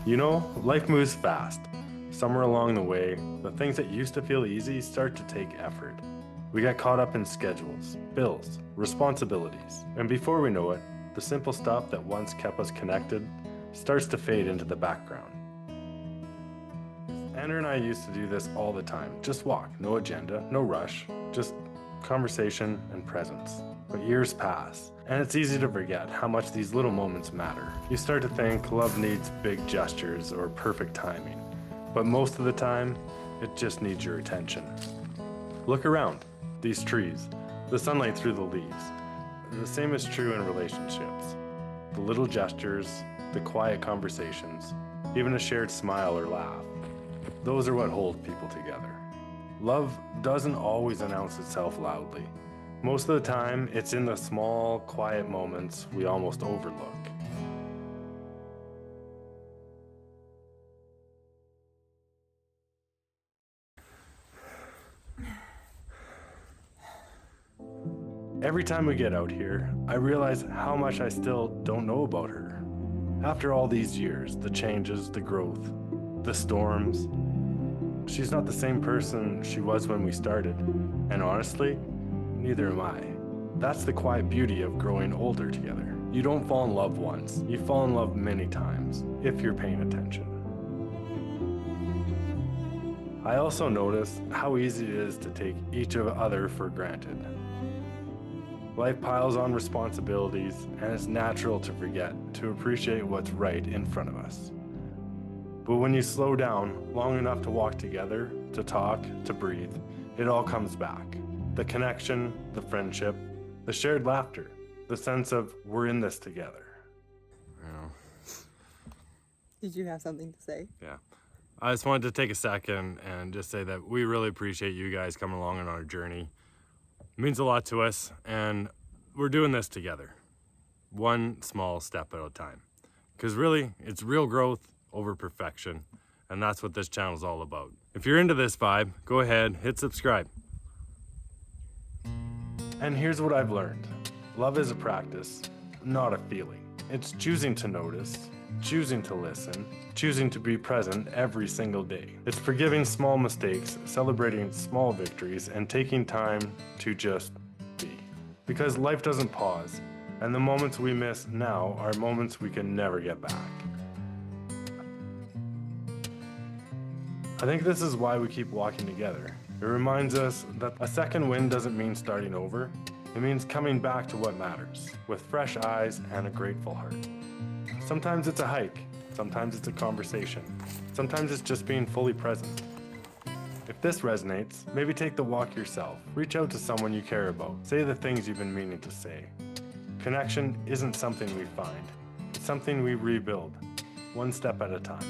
You know, life moves fast. Somewhere along the way, the things that used to feel easy start to take effort. We get caught up in schedules, bills, responsibilities, and before we know it, the simple stuff that once kept us connected starts to fade into the background. Andrew and I used to do this all the time. Just walk, no agenda, no rush, just conversation and presence. But years pass, and it's easy to forget how much these little moments matter. You start to think love needs big gestures or perfect timing, but most of the time, it just needs your attention. Look around, these trees, the sunlight through the leaves. The same is true in relationships. The little gestures, the quiet conversations, even a shared smile or laugh. Those are what hold people together. Love doesn't always announce itself loudly. Most of the time, it's in the small, quiet moments we almost overlook. Every time we get out here, I realize how much I still don't know about her. After all these years, the changes, the growth, the storms, she's not the same person she was when we started. And honestly, neither am I. That's the quiet beauty of growing older together. You don't fall in love once, you fall in love many times, if you're paying attention. I also notice how easy it is to take each other for granted. Life piles on responsibilities, and it's natural to forget to appreciate what's right in front of us. But when you slow down long enough to walk together, to talk, to breathe, it all comes back. The connection, the friendship, the shared laughter, the sense of we're in this together. Did you have something to say? Yeah. I just wanted to take a second and just say that we really appreciate you guys coming along on our journey. It means a lot to us, and we're doing this together. One small step at a time. Because really, it's real growth over perfection, and that's what this channel is all about. If you're into this vibe, go ahead, hit subscribe. And here's what I've learned. Love is a practice, not a feeling. It's choosing to notice, choosing to listen, choosing to be present every single day. It's forgiving small mistakes, celebrating small victories, and taking time to just be. Because life doesn't pause, and the moments we miss now are moments we can never get back. I think this is why we keep walking together. It reminds us that a second win doesn't mean starting over. It means coming back to what matters, with fresh eyes and a grateful heart. Sometimes it's a hike, sometimes it's a conversation, sometimes it's just being fully present. If this resonates, maybe take the walk yourself. Reach out to someone you care about. Say the things you've been meaning to say. Connection isn't something we find. It's something we rebuild, one step at a time.